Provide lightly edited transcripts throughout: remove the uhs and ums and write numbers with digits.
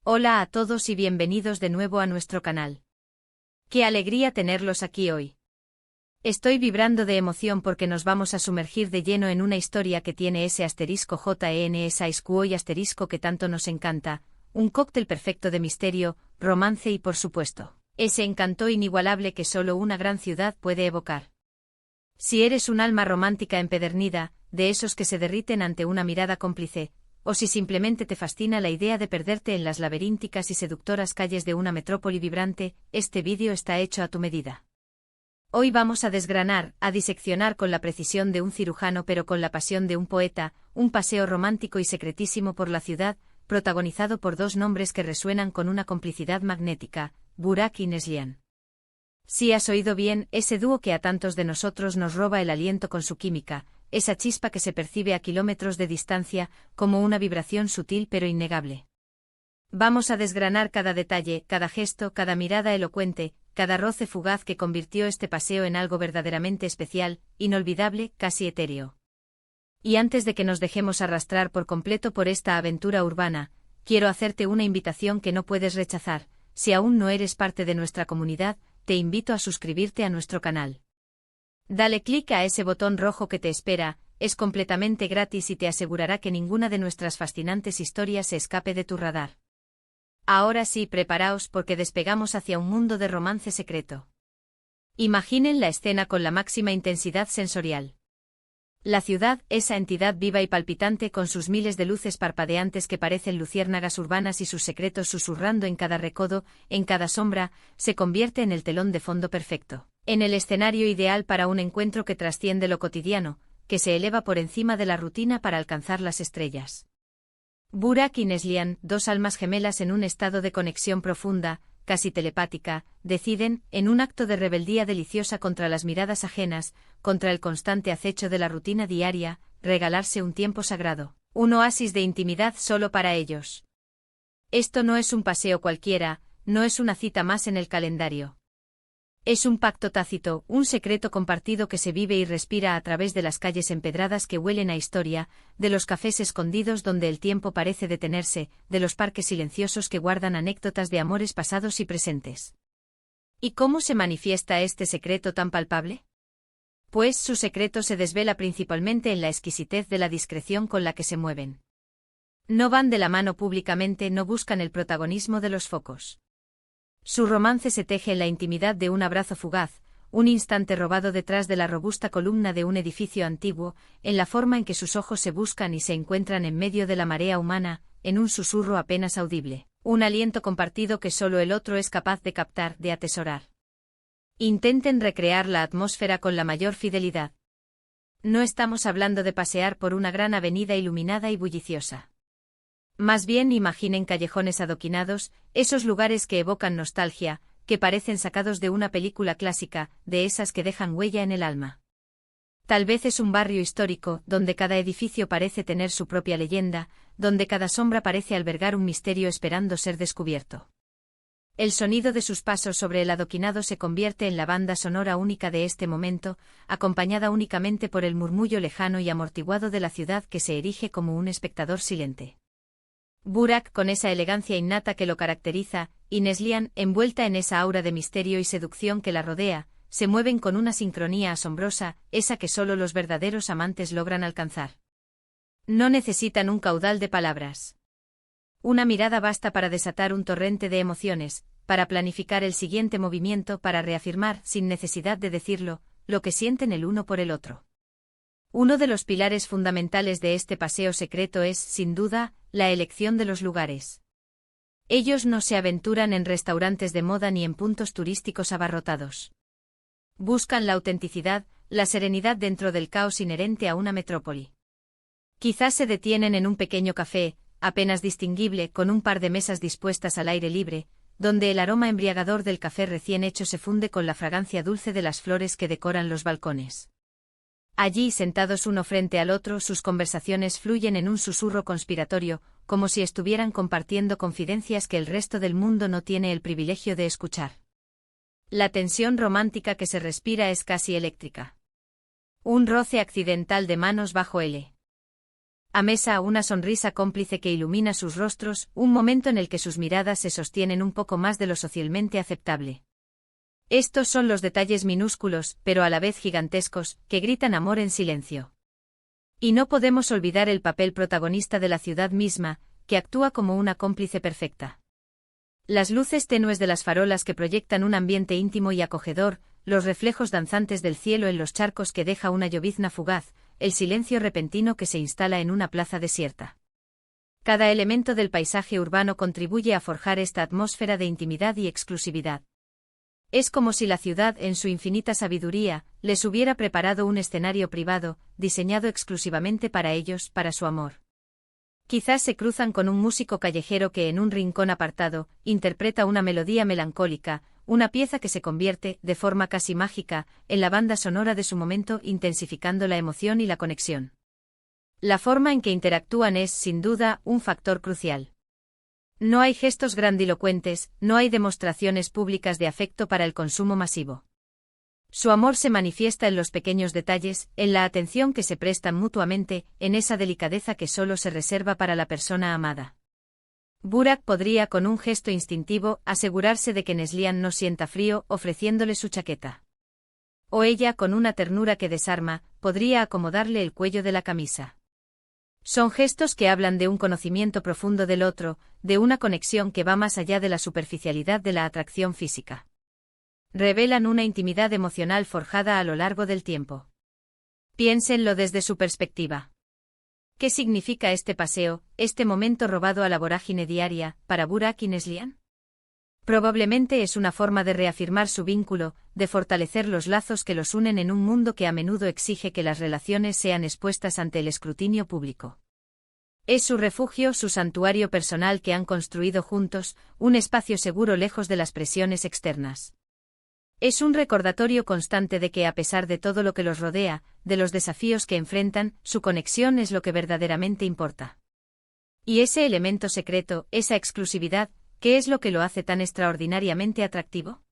Hola a todos y bienvenidos de nuevo a nuestro canal. ¡Qué alegría tenerlos aquí hoy! Estoy vibrando de emoción porque nos vamos a sumergir de lleno en una historia que tiene ese asterisco JENS y asterisco que tanto nos encanta, un cóctel perfecto de misterio, romance y por supuesto, ese encanto inigualable que solo una gran ciudad puede evocar. Si eres un alma romántica empedernida, de esos que se derriten ante una mirada cómplice, o si simplemente te fascina la idea de perderte en las laberínticas y seductoras calles de una metrópoli vibrante, este vídeo está hecho a tu medida. Hoy vamos a desgranar, a diseccionar con la precisión de un cirujano pero con la pasión de un poeta, un paseo romántico y secretísimo por la ciudad, protagonizado por dos nombres que resuenan con una complicidad magnética, Burak y Neslihan. Si has oído bien, ese dúo que a tantos de nosotros nos roba el aliento con su química, esa chispa que se percibe a kilómetros de distancia, como una vibración sutil pero innegable. Vamos a desgranar cada detalle, cada gesto, cada mirada elocuente, cada roce fugaz que convirtió este paseo en algo verdaderamente especial, inolvidable, casi etéreo. Y antes de que nos dejemos arrastrar por completo por esta aventura urbana, quiero hacerte una invitación que no puedes rechazar. Si aún no eres parte de nuestra comunidad, te invito a suscribirte a nuestro canal. Dale clic a ese botón rojo que te espera, es completamente gratis y te asegurará que ninguna de nuestras fascinantes historias se escape de tu radar. Ahora sí, preparaos porque despegamos hacia un mundo de romance secreto. Imaginen la escena con la máxima intensidad sensorial. La ciudad, esa entidad viva y palpitante con sus miles de luces parpadeantes que parecen luciérnagas urbanas y sus secretos susurrando en cada recodo, en cada sombra, se convierte en el telón de fondo perfecto, en el escenario ideal para un encuentro que trasciende lo cotidiano, que se eleva por encima de la rutina para alcanzar las estrellas. Burak y Neslihan, dos almas gemelas en un estado de conexión profunda, casi telepática, deciden, en un acto de rebeldía deliciosa contra las miradas ajenas, contra el constante acecho de la rutina diaria, regalarse un tiempo sagrado, un oasis de intimidad solo para ellos. Esto no es un paseo cualquiera, no es una cita más en el calendario. Es un pacto tácito, un secreto compartido que se vive y respira a través de las calles empedradas que huelen a historia, de los cafés escondidos donde el tiempo parece detenerse, de los parques silenciosos que guardan anécdotas de amores pasados y presentes. ¿Y cómo se manifiesta este secreto tan palpable? Pues su secreto se desvela principalmente en la exquisitez de la discreción con la que se mueven. No van de la mano públicamente, no buscan el protagonismo de los focos. Su romance se teje en la intimidad de un abrazo fugaz, un instante robado detrás de la robusta columna de un edificio antiguo, en la forma en que sus ojos se buscan y se encuentran en medio de la marea humana, en un susurro apenas audible, un aliento compartido que solo el otro es capaz de captar, de atesorar. Intenten recrear la atmósfera con la mayor fidelidad. No estamos hablando de pasear por una gran avenida iluminada y bulliciosa. Más bien imaginen callejones adoquinados, esos lugares que evocan nostalgia, que parecen sacados de una película clásica, de esas que dejan huella en el alma. Tal vez es un barrio histórico, donde cada edificio parece tener su propia leyenda, donde cada sombra parece albergar un misterio esperando ser descubierto. El sonido de sus pasos sobre el adoquinado se convierte en la banda sonora única de este momento, acompañada únicamente por el murmullo lejano y amortiguado de la ciudad que se erige como un espectador silente. Burak con esa elegancia innata que lo caracteriza, y Neslihan, envuelta en esa aura de misterio y seducción que la rodea, se mueven con una sincronía asombrosa, esa que solo los verdaderos amantes logran alcanzar. No necesitan un caudal de palabras. Una mirada basta para desatar un torrente de emociones, para planificar el siguiente movimiento, para reafirmar, sin necesidad de decirlo, lo que sienten el uno por el otro. Uno de los pilares fundamentales de este paseo secreto es, sin duda, la elección de los lugares. Ellos no se aventuran en restaurantes de moda ni en puntos turísticos abarrotados. Buscan la autenticidad, la serenidad dentro del caos inherente a una metrópoli. Quizás se detienen en un pequeño café, apenas distinguible, con un par de mesas dispuestas al aire libre, donde el aroma embriagador del café recién hecho se funde con la fragancia dulce de las flores que decoran los balcones. Allí, sentados uno frente al otro, sus conversaciones fluyen en un susurro conspiratorio, como si estuvieran compartiendo confidencias que el resto del mundo no tiene el privilegio de escuchar. La tensión romántica que se respira es casi eléctrica. Un roce accidental de manos bajo L. A mesa una sonrisa cómplice que ilumina sus rostros, un momento en el que sus miradas se sostienen un poco más de lo socialmente aceptable. Estos son los detalles minúsculos, pero a la vez gigantescos, que gritan amor en silencio. Y no podemos olvidar el papel protagonista de la ciudad misma, que actúa como una cómplice perfecta. Las luces tenues de las farolas que proyectan un ambiente íntimo y acogedor, los reflejos danzantes del cielo en los charcos que deja una llovizna fugaz, el silencio repentino que se instala en una plaza desierta. Cada elemento del paisaje urbano contribuye a forjar esta atmósfera de intimidad y exclusividad. Es como si la ciudad, en su infinita sabiduría, les hubiera preparado un escenario privado, diseñado exclusivamente para ellos, para su amor. Quizás se cruzan con un músico callejero que en un rincón apartado, interpreta una melodía melancólica, una pieza que se convierte, de forma casi mágica, en la banda sonora de su momento, intensificando la emoción y la conexión. La forma en que interactúan es, sin duda, un factor crucial. No hay gestos grandilocuentes, no hay demostraciones públicas de afecto para el consumo masivo. Su amor se manifiesta en los pequeños detalles, en la atención que se prestan mutuamente, en esa delicadeza que solo se reserva para la persona amada. Burak podría con un gesto instintivo asegurarse de que Neslihan no sienta frío ofreciéndole su chaqueta. O ella con una ternura que desarma, podría acomodarle el cuello de la camisa. Son gestos que hablan de un conocimiento profundo del otro, de una conexión que va más allá de la superficialidad de la atracción física. Revelan una intimidad emocional forjada a lo largo del tiempo. Piénsenlo desde su perspectiva. ¿Qué significa este paseo, este momento robado a la vorágine diaria, para Burak y Neslihan? Probablemente es una forma de reafirmar su vínculo, de fortalecer los lazos que los unen en un mundo que a menudo exige que las relaciones sean expuestas ante el escrutinio público. Es su refugio, su santuario personal que han construido juntos, un espacio seguro lejos de las presiones externas. Es un recordatorio constante de que a pesar de todo lo que los rodea, de los desafíos que enfrentan, su conexión es lo que verdaderamente importa. Y ese elemento secreto, esa exclusividad, ¿qué es lo que lo hace tan extraordinariamente atractivo?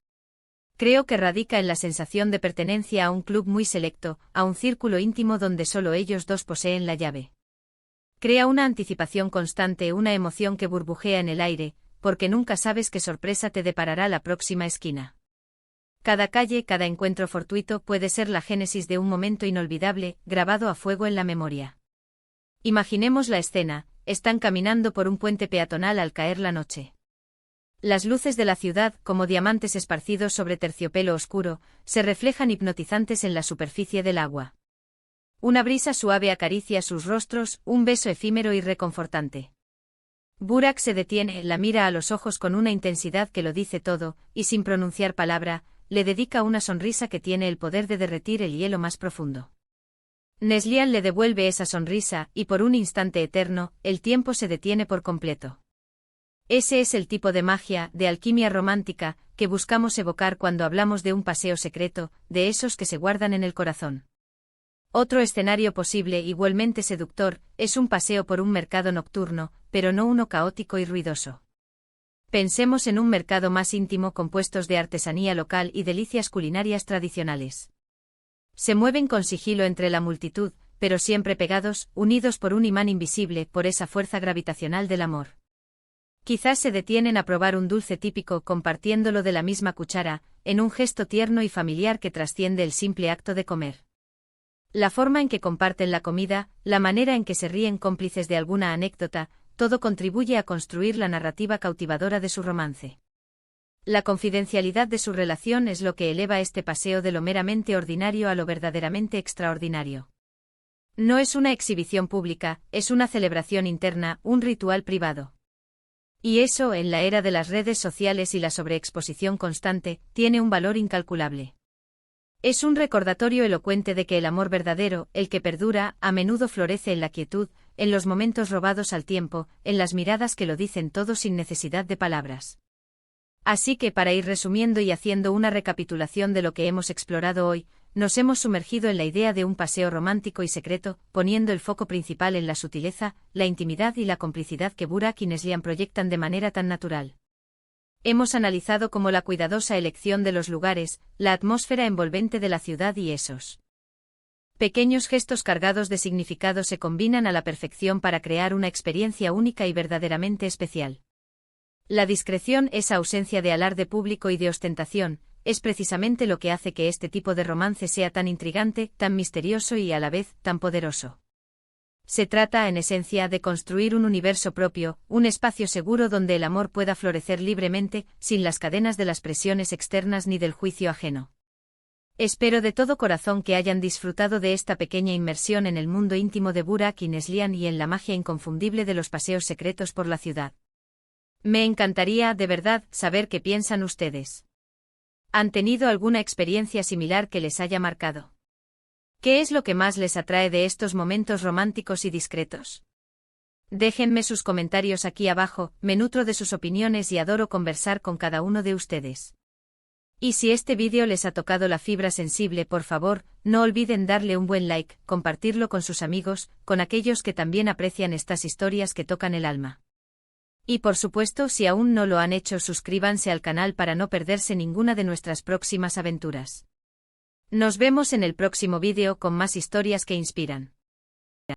Creo que radica en la sensación de pertenencia a un club muy selecto, a un círculo íntimo donde solo ellos dos poseen la llave. Crea una anticipación constante, una emoción que burbujea en el aire, porque nunca sabes qué sorpresa te deparará la próxima esquina. Cada calle, cada encuentro fortuito puede ser la génesis de un momento inolvidable, grabado a fuego en la memoria. Imaginemos la escena, están caminando por un puente peatonal al caer la noche. Las luces de la ciudad, como diamantes esparcidos sobre terciopelo oscuro, se reflejan hipnotizantes en la superficie del agua. Una brisa suave acaricia sus rostros, un beso efímero y reconfortante. Burak se detiene, la mira a los ojos con una intensidad que lo dice todo, y sin pronunciar palabra, le dedica una sonrisa que tiene el poder de derretir el hielo más profundo. Neslihan le devuelve esa sonrisa, y por un instante eterno, el tiempo se detiene por completo. Ese es el tipo de magia, de alquimia romántica, que buscamos evocar cuando hablamos de un paseo secreto, de esos que se guardan en el corazón. Otro escenario posible igualmente seductor, es un paseo por un mercado nocturno, pero no uno caótico y ruidoso. Pensemos en un mercado más íntimo con puestos de artesanía local y delicias culinarias tradicionales. Se mueven con sigilo entre la multitud, pero siempre pegados, unidos por un imán invisible, por esa fuerza gravitacional del amor. Quizás se detienen a probar un dulce típico compartiéndolo de la misma cuchara, en un gesto tierno y familiar que trasciende el simple acto de comer. La forma en que comparten la comida, la manera en que se ríen cómplices de alguna anécdota, todo contribuye a construir la narrativa cautivadora de su romance. La confidencialidad de su relación es lo que eleva este paseo de lo meramente ordinario a lo verdaderamente extraordinario. No es una exhibición pública, es una celebración interna, un ritual privado. Y eso, en la era de las redes sociales y la sobreexposición constante, tiene un valor incalculable. Es un recordatorio elocuente de que el amor verdadero, el que perdura, a menudo florece en la quietud, en los momentos robados al tiempo, en las miradas que lo dicen todo sin necesidad de palabras. Así que para ir resumiendo y haciendo una recapitulación de lo que hemos explorado hoy, nos hemos sumergido en la idea de un paseo romántico y secreto, poniendo el foco principal en la sutileza, la intimidad y la complicidad que Burak y Neslihan proyectan de manera tan natural. Hemos analizado cómo la cuidadosa elección de los lugares, la atmósfera envolvente de la ciudad y esos Pequeños gestos cargados de significado se combinan a la perfección para crear una experiencia única y verdaderamente especial. La discreción, esa ausencia de alarde público y de ostentación, es precisamente lo que hace que este tipo de romance sea tan intrigante, tan misterioso y a la vez tan poderoso. Se trata, en esencia, de construir un universo propio, un espacio seguro donde el amor pueda florecer libremente, sin las cadenas de las presiones externas ni del juicio ajeno. Espero de todo corazón que hayan disfrutado de esta pequeña inmersión en el mundo íntimo de Burak y Neslihan y en la magia inconfundible de los paseos secretos por la ciudad. Me encantaría, de verdad, saber qué piensan ustedes. ¿Han tenido alguna experiencia similar que les haya marcado? ¿Qué es lo que más les atrae de estos momentos románticos y discretos? Déjenme sus comentarios aquí abajo, me nutro de sus opiniones y adoro conversar con cada uno de ustedes. Y si este vídeo les ha tocado la fibra sensible, por favor, no olviden darle un buen like, compartirlo con sus amigos, con aquellos que también aprecian estas historias que tocan el alma. Y por supuesto, si aún no lo han hecho, suscríbanse al canal para no perderse ninguna de nuestras próximas aventuras. Nos vemos en el próximo vídeo con más historias que inspiran.